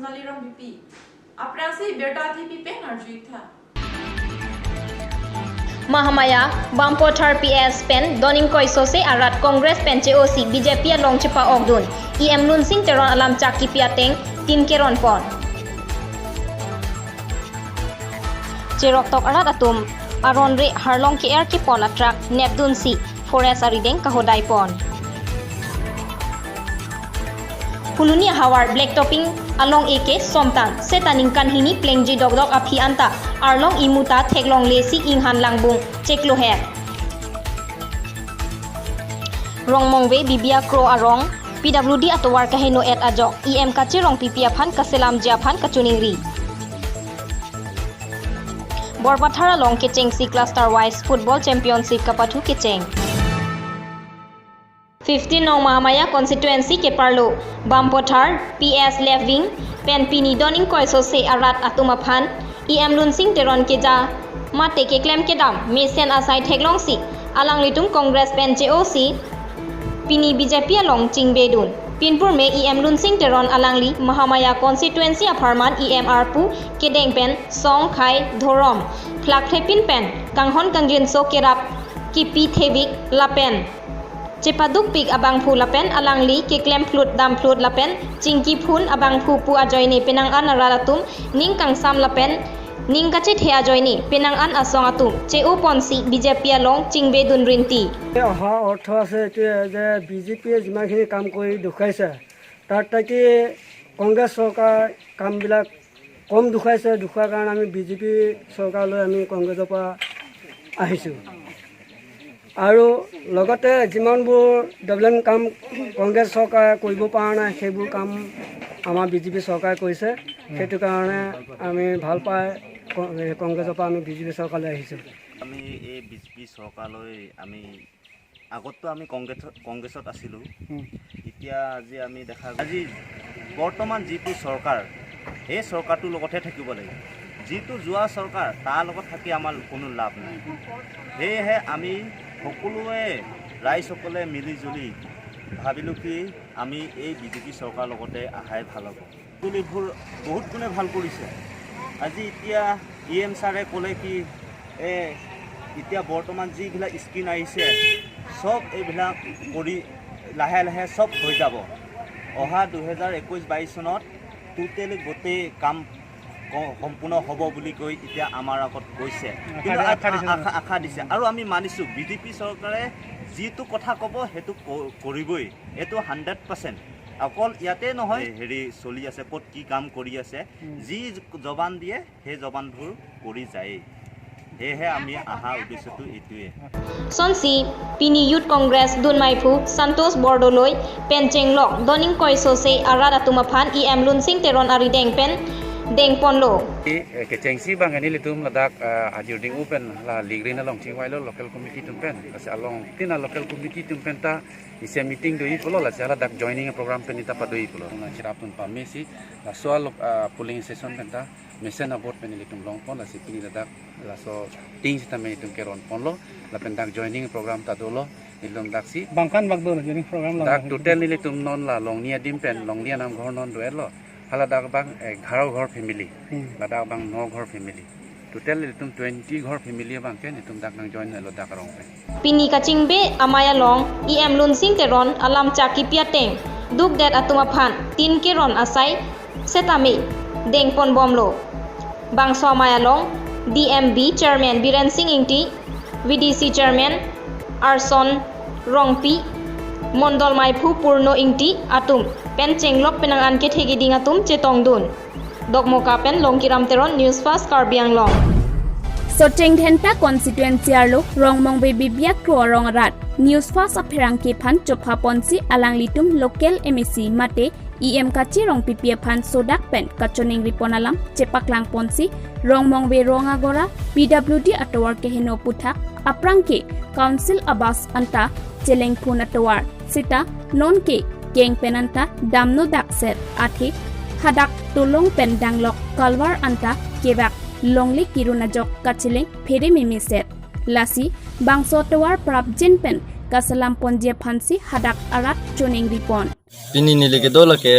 personally rong pipi apra se beta thi pipe narjui tha Mahamaya Bampothar PS pen doning koiso se arat Congress pen COC BJP long chipa ogdun EM lun sing teron alam chaki piateng tin keron pon Cherok tok arat atum aron re harlong ke air ki pon atrak nepdun si forest arideng kahodai pon Puluni hawar black topping along eke somtang setaning kanhini plengji dogdog aphi anta arlong imuta theklong lesi inghan langbung cheklo he rongmongwe bibia kro arong PWD atowar kaheno et ajok EM kachirong pipia phan kaselam jia phan kachuningri Borpathara long kecheng si cluster wise football championship kapathu kecheng 15 nong Mahamaya constituency ke parlo Bampothar PS left wing penpini doning koiso se arat atuma phan EM lunsing teron ke ja mate ke claim ke dam mesen asai theklong si alang litum congress pen COC pini BJP along chingbedun pinpur me EM lunsing teron alangli Mahamaya constituency aparman EM arpu kedeng pen song khai thorom flak thepin pen kanghon kangjin so kerap kipi thevik lapen Cepaduk pik abang phu lapen alangli ke klem flut dam flut lapen cingki phun abang phu pu ajoini penang an aralatum ning kang sam lapen ning kache the ajoini penang an asong atum cheu ponsi BJP along chingbe dun rinti aha অর্থ আছে যে BJP যিমানখিনি কাম কৰি দুখাইছে তাত তাকি কংগ্ৰেছ চৰকাৰ কামবিলাক কম দুখাইছে দুখাৰ কাৰণে আমি বিজেপি চৰকাৰলৈ আমি কংগ্ৰেছৰ পৰা আহিছোঁ আৰু লগতে যিমানবোৰ ডেভেলপমেণ্ট কাম কংগ্ৰেছ চৰকাৰে কৰিব পৰা নাই সেইবোৰ কাম আমাৰ বিজেপি চৰকাৰে কৰিছে সেইটো কাৰণে আমি ভাল পাই কংগ্ৰেছৰ পৰা আমি বিজেপি চৰকাৰলৈ আহিছোঁ আমি এই বিজেপি চৰকাৰলৈ আমি আগততো আমি কংগ্ৰেছত আছিলোঁ এতিয়া আজি আমি দেখা আজি বৰ্তমান যিটো চৰকাৰ এই চৰকাৰটোৰ লগতহে থাকিব লাগিব যিটো যোৱা চৰকাৰ তাৰ লগত থাকি আমাৰ কোনো লাভ নাই সেয়েহে আমি সকলোৱে ৰাইজসকলে মিলিজুলি ভাবিলোঁ কি আমি এই বিজেপি চৰকাৰৰ লগতে আহাই ভাল হ'ব সকলোবোৰ বহুত গুণে ভাল কৰিছে আজি এতিয়া EM ছাৰে ক'লে কি এতিয়া বৰ্তমান যিবিলাক স্কিম আহিছে সব এইবিলাক কৰি লাহে লাহে সব হৈ যাব অহা 2021-22 চনত টোটেলি গোটেই কাম সম্পূৰ্ণ হ'ব বুলি কৈ এতিয়া আমাৰ আগত কৈছে কিন্তু আশা দিছে আৰু আমি মানিছোঁ বিজেপি চৰকাৰে যিটো কথা ক'ব সেইটো কৰিবই এইটো 100% অকল ইয়াতে নহয় হেৰি চলি আছে ক'ত কি কাম কৰি আছে যি জবান দিয়ে সেই জবানবোৰ কৰি যায় সেয়েহে আমি আহা উদ্দেশ্যটো এইটোৱে Sonsi Pini Youth Congress Dunmaipu Santos Bordoloi Pencenglok Doning Koiso se arada tumaphan EM lunsing teron arideng pen deng ponlo ke chengsi bang ani litum ladak ajur ding open la ligrin along chingwailo local committee tumpen ase along tina local committee tumpen ta ise meeting doi polo la sala dak joining a program penita pa doi polo na chirapun pa mesi la soal polling session penta mesen abot penilitum long pon la sipini ladak la so ting sita me tum keron ponlo la pendak joining program ta dolo ilom daksi bangkan bagdo joining program dak total nilitum non la long nia dimpen long nia nam ghor non doelo Haladak bang 11 ঘর family Ladakh bang 9 ঘর family total ইতুম 20 ঘর family bang ken itum dak nang join lo dak rong pe Pini kachingbe amaya long EM lunsing teron alam chaki piateng duk det atuma phan tin keron asai setame deng pon bomlo bang so amaya long DMB chairman Biren Singh Ingti VDC chairman Arson Rongpi Mondol Maipu Purno Ingti atum pen chenglok penangan ke thegi ding atum chetong dun dokmoka pen longkiram teron Newsfast Karbi Anglong Soteng thenta constituency arlo rongmong be bibia kro rongarat Newsfast apherang ke phan chopha ponsi alang litum local MEC mate EM kachi rong pipia phan sodak pen kachoning riponalam chepaklang ponsi rongmong be rongagora PWD atowar ke heno puthak aprang ke council abas anta cheleng phun atowar sita non ke geng penanta damno dakset athi hadak tulong pendanglok kalwar anta kebak longli kirunajok kachileng phere mimiset lasi bangso towar prab jinpen kasalam ponje phansi hadak arat choning ripon Pini nili ke dolo ke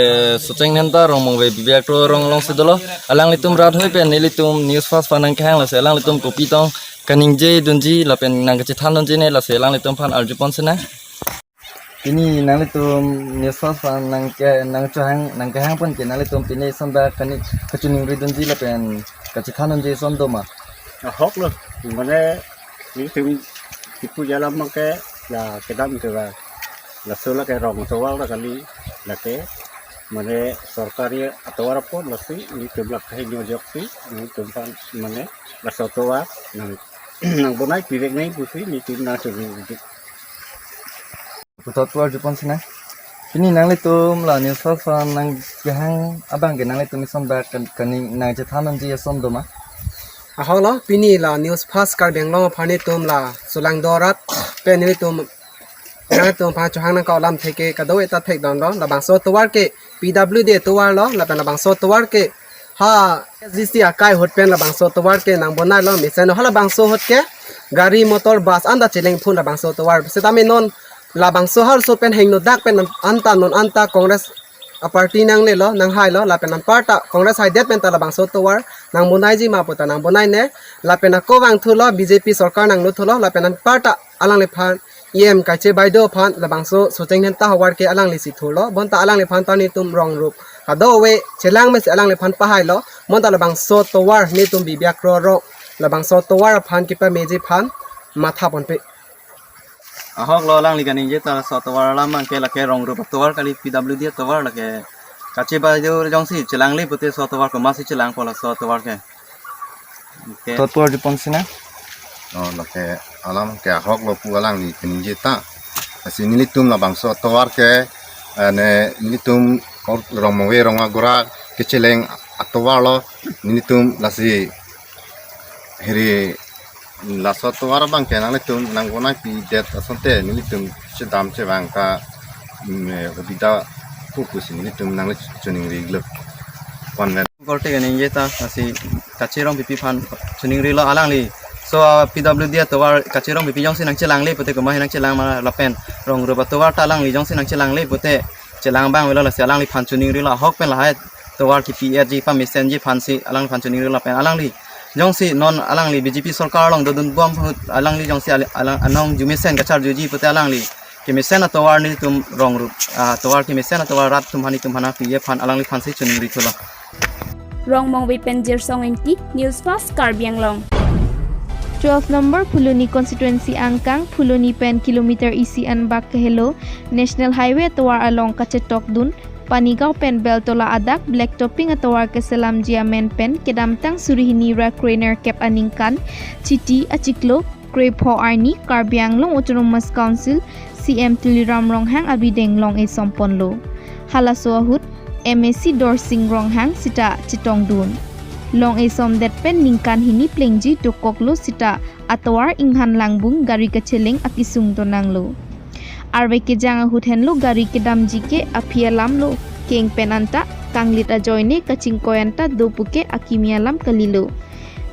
soceng nenta rong mong bibiak to rong long se dolo alang litum rat hoi pen nilitum Newsfast fanang khang la se alang litum kopi tong kaning je dunji la pen nang ke than dunji ne la se alang litum fan aljupon se na pini nang litum Newsfast fan nang ke hang pon ke nang litum pini sonda kani kachuning ri dunji la pen ke than dunji son do ma hok lo mane ni tim tipu jalan make la kedam ke la sola ke rong tawal la kali la ke mane sarkari atawar pon la si ni tebla khai nyo jok si ni tumpan mane la sotowa nang bonai pirek nei pusi ni tim na churi putot tu aljupon se na pini nang litum la Newsfast fan nang ke hang abang ke nang litum sonda kaning nang ke than dunji son do ma aholo pini la Newsfast Karbi Anglong phani tum la sulang dorat pen ni tum na tum pha chhang na ka lam theke ka do eta thek don lo la bang so towar ke PWD towar lo la pen la bang so towar ke ha SGC akai hot pen la bang so towar ke nang bonai lo misen hala bang so hot ke gari motor bus anda cheleng phun la bang so towar setame non la bang so har so pen heng no dak pen anta Congress a party nang le lo nang hai lo la pen parta Congress hai det pen ta la bang so towar nang bonai ji ma pota nang bonai ne la pen ko wang thu lo BJP sarkar nang no thu lo la pen parta alang le phan em ka che baido phan la bang so cheng nen ta hawar ke alang le si thu lo bon ta alang le phan ta ni tum rong rup ka do we chelang me se alang le phan pa hai lo mon ta la bang so towar ni tum bi byak ro ro la bang so towar phan ki pa meji phan matha pon pe ahok lo lang liganing je ta so towar la mang ke la ke rong ru towar kali PWD towar la ke kache ba jo jong si chelang le pute so towar ko ma si chelang ko la so towar ke to tu je pon sina la ke alam ke ahok lo pu alang ni kening je ta asi nilitum la bangso towar ke ne nilitum rong mongwe rong agora ke cheleng atowar lo nilitum la si heri la so towar bang ke nang litum nang gona pi det asonte nilitum che dam che bang ka bida fokus nilitum nang le chuning ri glop kon ne korte kening je ta asi kache rong pipi phan chuning ri lo alang li so PWD towar kache rong pipi jong si nang chelang le pute ko ma nang chelang ma la pen rong ru towar ta lang li jong si nang chelang le pute chelang bang we lo la se alang li phan chuning ri lo hok pen la hai towar ki PRG pa mesen ji phan si alang phan chuning ri lo pen alang li jong si non alang li BJP sarkar long dodun bom alang li jong si alang anong jumisen ka char juji pute alang li ki mesen towar ni tum rong ru towar ki mesen towar rat tum hani tum hana pi ye phan alang li phan si chuning ri thola rong mong we penjer song engki Newsfast Karbi Anglong 12 number Phuloni constituency angkang Phuloni pen kilometer isi an bak kahelo national highway towar along kachetok dun Panigao pen beltola adak black topping atawar ke selam jia men pen kedamtang surihini ra trainer cap aningkan chiti achiklo grape ho arni Karbi Anglong autonomous council CM Tuliram Ronghang abideng long e somponlo halaso ahut MSC Dorsing Ronghang sita chitong dun long e som det pen ningkan hini plengji dokoklo sita atawar inghan langbung gari kacheleng akisung tonanglo arwe ke janga huthenlo gari ke damji ke aphialamlo keng penanta kanglita joine kachingkoyanta dopuke akimialam kalilo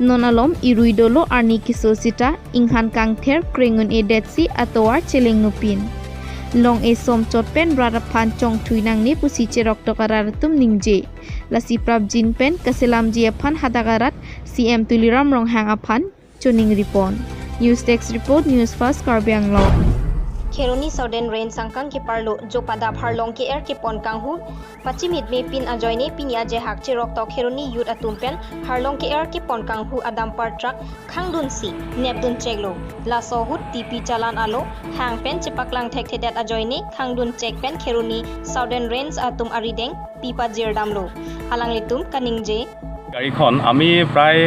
nonalom iruidolo arni kisosita inghan kangther krengun edetsi atawar cheleng nupin long e som chotpen rara phan chong thuinang ne pusi cherok tokaratum ningje lasi prabjin pen kaselam ji aphan hadagarat CM Tuliram Ronghang aphan chuning ripon news text report Newsfast Karbi Anglong Kheroni Southern Rain Sangkang ke parlo Jopada Pharlong ke air ke pon kanghu pachimit me pin ajoine pinia je hak chirok to Kheroni yut atumpen Harlong ke air ke pon kanghu adam par truck khangdun si nepdun cheglo la sohut TP chalan alo hang pen chepaklang thek thedat ajoine khangdun check pen Kheroni Southern Rains atum arideng pipa jirdamlo alang litum kaningje গাড়ীখন আমি প্ৰায়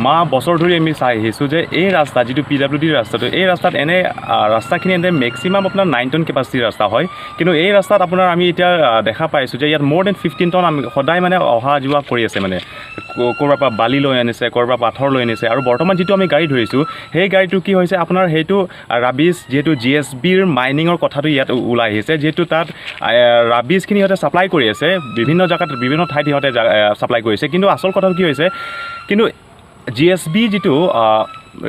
মা বছৰ ধৰি আমি চাই আহিছোঁ যে এই ৰাস্তা যিটো PWD ৰাস্তাটো এই ৰাস্তাত এনে ৰাস্তাখিনি এনে মেক্সিমাম আপোনাৰ 9 টন কেপাচিটিৰ ৰাস্তা হয় কিন্তু এই ৰাস্তাত আপোনাৰ আমি এতিয়া দেখা পাইছোঁ যে ইয়াত মোৰ দেন 15 টন আমি সদায় মানে অহা যোৱা কৰি আছে মানে ক'ৰবাৰ পৰা বালি লৈ আনিছে ক'ৰবাৰ পৰা পাথৰ লৈ আনিছে আৰু বৰ্তমান যিটো আমি গাড়ী ধৰিছোঁ সেই গাড়ীটো কি হৈছে আপোনাৰ সেইটো ৰাবিজ যিহেতু GSBৰ মাইনিঙৰ কথাটো ইয়াত ওলাই আহিছে যিহেতু তাত ৰাবিজখিনি সিহঁতে ছাপ্লাই কৰি আছে বিভিন্ন জেগাত বিভিন্ন ঠাইত সিহঁতে ছাপ্লাই কৰিছে কিন্তু আচল কথাটো কি হৈছে কিন্তু GSB যিটো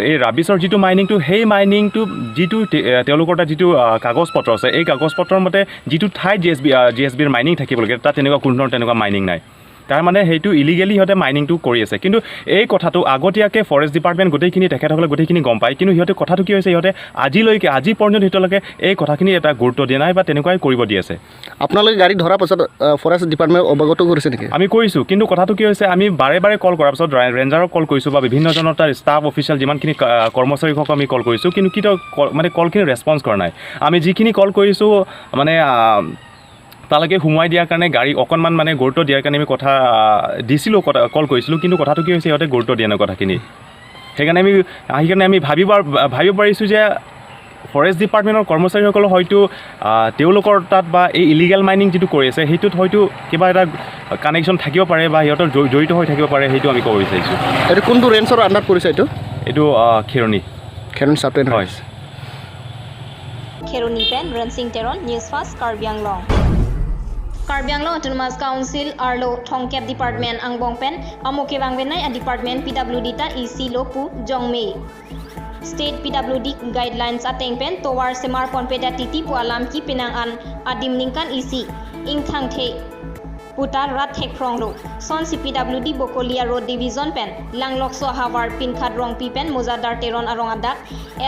এই ৰাবিছৰ যিটো মাইনিংটো সেই মাইনিংটো যিটো তেওঁলোকৰ তাত যিটো কাগজ পত্ৰ আছে এই কাগজ পত্ৰৰ মতে যিটো ঠাইত GSBৰ মাইনিং থাকিব লাগে তাত তেনেকুৱা কোনো ধৰণৰ তেনেকুৱা মাইনিং নাই তাৰ মানে সেইটো ইলিগেলি সিহঁতে মাইনিংটো কৰি আছে কিন্তু এই কথাটো আগতীয়াকৈ ফৰেষ্ট ডিপাৰ্টমেণ্ট গোটেইখিনি তেখেতসকলে গোটেইখিনি গম পায় কিন্তু সিহঁতে কথাটো কি হৈছে সিহঁতে আজি পৰ্যন্ত সিহঁতলৈকে এই কথাখিনি এটা গুৰুত্ব দিয়া নাই বা তেনেকুৱাই কৰিব দি আছে আপোনালোকে গাড়ী ধৰাৰ পাছত ফৰেষ্ট ডিপাৰ্টমেণ্ট অৱগত কৰিছে নেকি আমি কৰিছোঁ কিন্তু কথাটো কি হৈছে আমি বাৰে কল কৰাৰ পাছত ৰেঞ্জাৰক কল কৰিছোঁ বা বিভিন্নজনৰ তাৰ ষ্টাফ অফিচিয়েল যিমানখিনি কৰ্মচাৰীক আমি কল কৰিছোঁ কিন্তু মানে কলখিনি ৰেছপন্স কৰা নাই আমি যিখিনি কল কৰিছোঁ মানে তালৈকে সোমোৱাই দিয়াৰ কাৰণে গাড়ী অকণমান মানে গুৰুত্ব দিয়াৰ কাৰণে আমি কথা দিছিলোঁ কল কৰিছিলোঁ কিন্তু কথাটো কি হৈছে সিহঁতে গুৰুত্ব দিয়া নাই কথাখিনি সেইকাৰণে আমি ভাবিব পাৰিছোঁ যে ফৰেষ্ট ডিপাৰ্টমেণ্টৰ কৰ্মচাৰীসকলৰ হয়তো তেওঁলোকৰ তাত বা এই ইলিগেল মাইনিং যিটো কৰি আছে সেইটোত হয়তো কিবা এটা কানেকশ্যন থাকিব পাৰে বা সিহঁতৰ জড়িত হৈ থাকিব পাৰে সেইটো আমি ক'ব বিচাৰিছোঁ এইটো কোনটো ৰেঞ্জৰ আণ্ডাৰত পৰিছে এইটো খেৰণি চাব পেন হয় খেৰণি পেন Ronsing Teron news fast Karbi Anglong Karbi Anglong Autonomous Council Arlo Thongkep Department Angbong Pen Amoke Wangwenai a Department PWD ta EC Lopu Jongmei State PWD Guidelines Ateng Pen Towar Semar Ponpeda Titi Pu Alam Ki Penang An Adim Ningkan EC Ingthang The Putar Rat Hek Pronglo Son CPWD Bokolia Road Division Pen Langlokso Hawar Pin Khadrong Pi Pen Mozadar Teron Arong Adak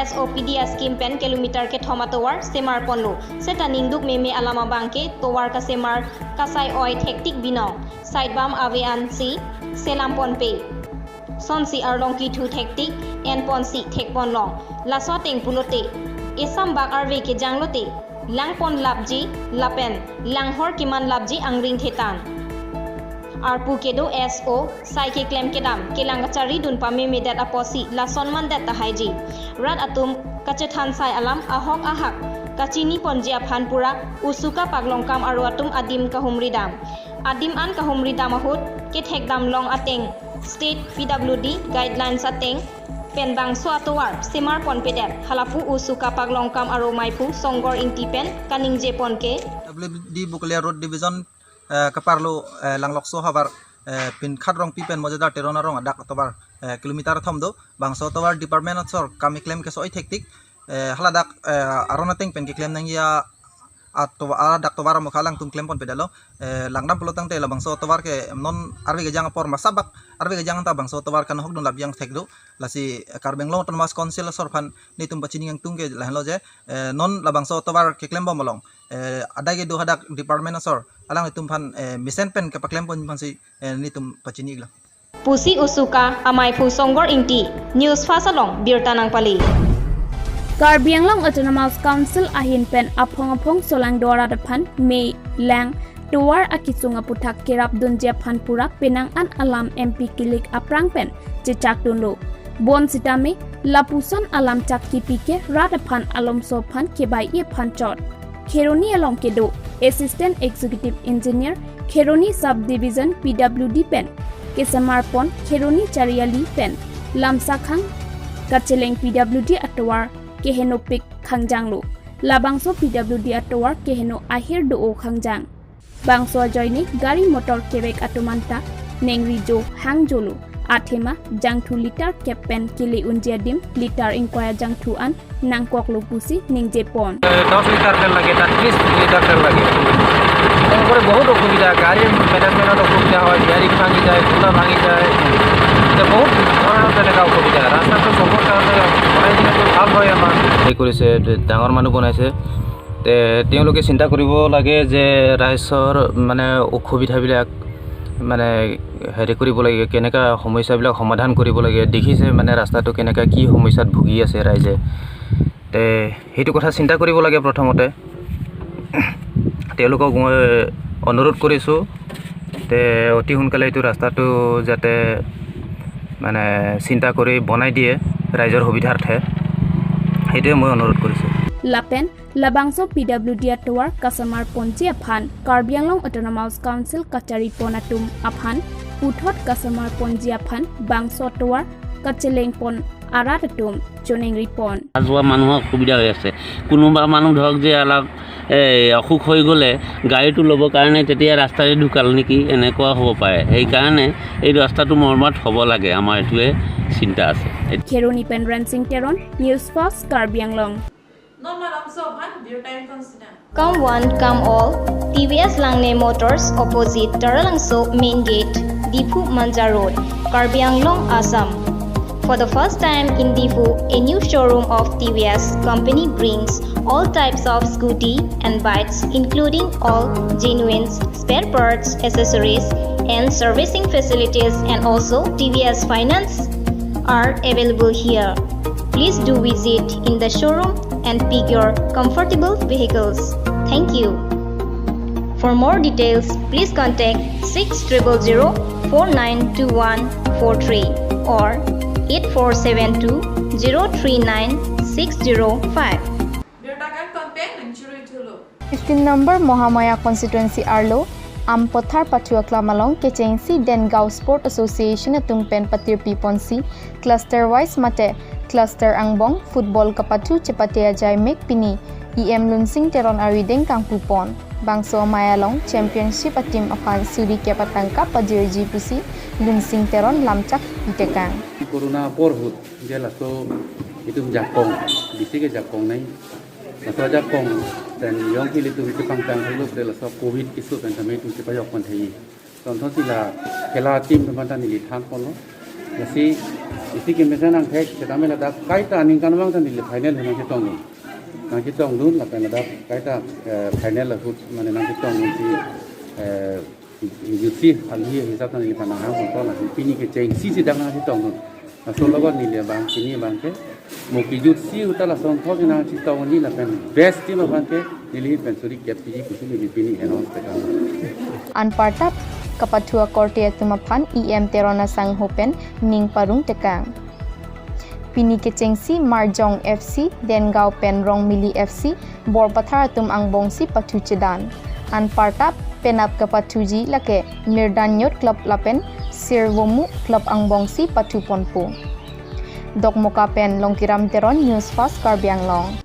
SOPD Scheme Pen Kilometer Ke Thoma Towar Semar Ponlo Seta Ningduk Meme Alama Bangke Towar Ka Semar Kasai Oi Hektik Binong Sidebam Avean Si Selam Ponpe Son Si Arlong Ki Thu Hektik En Ponsi Thek Ponlong Laso Teng Pulote Esam Bak Arve Ke Janglote Langpon Labji Lapen Langhor Kiman Labji Angring Thetan Arpu Kedo SO Saike Klem Kedam Kelangachari Dunpa Memedat Aposi Lasonman Dat Tahaiji Rat Atum Kachethan Sai Alam Ahok Ahak Kachini Ponjia Phanpura Usuka Paglongkam Aruatum Adim Kahumridam Adim An Kahumridam Ahut Kethek Dam Long Ateng State PWD Guidelines Ateng Penbang Suatowar Semar Ponpedet Halapu Usuka Paglongkam Aro Maipu Songgor Intipen Kaningje Ponke WD Bukulia Road Division Kaparlo Langlokso Havar Pin Khadrong Pipen Mojada Teronarong Adak Tobar Kilometer Thomdo Bangso Towar Department of Sor Kami Claim Kesoi Hektik Haladak Aronateng Pen Claim Nangia atau dak towar mukhalang tum klem pon pedalo langdam pelotang te labang so towar ke non arbe gejang por masabak arbe gejang ta bang so towar kan hok dun labiang thekdo lasi Karbi Anglong Autonomous Council sorphan ni tum pachini yang tung ke lahlo je non labang so towar ke klem bom molong adage do hadak department sor alang tum phan misen pen ke paklem pon phan si ni tum pachini igla Pusi Usuka Amai Pu Songgor Inti Newsfast along Birtanang Pali Karbi Anglong Autonomous Council ahin pen apong solang dora depan Mei Lang Tuar Akisunga Putak Kirap Dunjia Phanpura Penang An Alam MP Kilik Aprang Pen Jechak Dunlo Bon Sitame Lapuson Alam Chak Kipike Radapan Alom Sopan Kebai Ye Panchot Kheroni Along Kedo Assistant Executive Engineer Kheroni Subdivision PWD Pen Kesamar Pon Kheroni Chariali Pen Lamsakhang Kacheleng PWD Atwar Keheno Pik Khangjanglo Labangso PWD Atwar Keheno Ahir Do Khangjang Bangso Joini Gari Motor Kebek Atumanta Nengri Jo Hangjolo Athema Jangthu Litar Kepen Kili Unjiadim Litar Inquire Jangthu An Nangkok Lopusi Ningje Pon 10 litre তেল লাগে 30 litre তেল লাগে তারপরে বহুত অসুবিধা গাড়ির ম্যানেজমেন্টের অসুবিধা হয় গাড়ি ভাঙি যায় চুলা ভাঙি যায় এটা বহুত ধরনের তেনেকা অসুবিধা রাস্তাটো সবর কারণে বনাই দিলে ভাল হয় আমার এই কৰিছে ডাঙৰ মানুহ বনাইছে তে তেওঁলোকে চিন্তা কৰিব লাগে যে ৰাইজৰ মানে অসুবিধাবিলাক মানে হেৰি কৰিব লাগে কেনেকা সমস্যাবিলাক সমাধান কৰিব লাগে দেখিছে মানে ৰাস্তাটো কেনেকা কি সমস্যাত ভুগি আছে ৰাইজে তে সেইটো কথা চিন্তা কৰিব লাগে প্ৰথমতে তেওঁলোকক মই অনুৰোধ কৰিছোঁ তে অতি সোনকালে এইটো ৰাস্তাটো যাতে মানে চিন্তা কৰি বনাই দিয়ে ৰাইজৰ সুবিধাৰ্থে সেইটোৱে মই অনুৰোধ কৰিছোঁ Lapen Labangso PWD Atwar Kasamar Ponji Aphan Karbi Anglong Autonomous Council Kachari Ponatum Aphan Uthot Kasamar Ponji Aphan Bangso Atwar Kacheleng Pon Aratum Chonengri Pon Azwa মানুহৰ সুবিধা হৈ আছে কোনোবা মানুহ ধৰক যে অলপ অসুখ হৈ গ'লে গাড়ীটো ল'ব কাৰণে তেতিয়া ৰাস্তাৰে ঢুকাল নেকি এনেকুৱা হ'ব পাৰে সেই কাৰণে এই ৰাস্তাটো মৰমত হ'ব লাগে আমাৰ এটোৱে চিন্তা আছে Kheroni pen Ransing Teron Newsfast Karbi Anglong Normal am so han view time consider. Come one, come all. TVS Langne Motors opposite Taralangso Main Gate, Difu Manja Road, Karbi Anglong, Assam. For the first time in Difu, a new showroom of TVS company brings all types of scooty and bikes, including all genuine spare parts, accessories, and servicing facilities, and also TVS Finance are available here. Please do visit in the showroom and pick your comfortable vehicles. Thank you. For more details, please contact 6000492143 or 8472039605. 15 number Mohamaya constituency Arlo Ampothar Patua Klamalong Kechengsi Dengao Sport Association atung pen patir piponsi cluster wise mate cluster Angbong football kapatu cepatia jai mek pini EM Lunsing Teron Arideng Kang Pupon Bangso Mayalong Championship atim apan suri kepatangka padirji pusi Lunsing Teron lamcak itekang Corona porhut jela so itum Japong bisige Japong nai Masalah Japong dan yang kili tu kita pangkang dulu adalah soal COVID isu dan kami tu kita payah kontai. Contoh sila kela tim tempat ni lihat kono. Jadi isi kita nang tek kita mela dah kaita ningkan bang tan di final nang kita tong. Nang kita tong dun lah kan dah kaita final lah hut mana nang kita tong si UC alih hisap tan di panah hang kono lah. Pini ke ceng si sedang nang kita tong. Masuk lawan ni dia bang sini bang ke. Mungkin jutsi utara sontok yang nanti tahun ini lah kan best team apa ke dilihat pensuri KPG kusuk di pini announce tekan. Anpartap kapatua korte tumapan EM Terona Sang Hopen ning parung tekang. Pini kecengsi Marjong FC Dengao Pen Rong Mili FC Borpathar tum Angbong si patu cedan. Anpartap penap kapatuji lake Mirdanyot Club Lapen Sirwomu Club Angbong si patu ponpu. Dok Moka Pen Longkiram Teron Newsfast Karbi Anglong.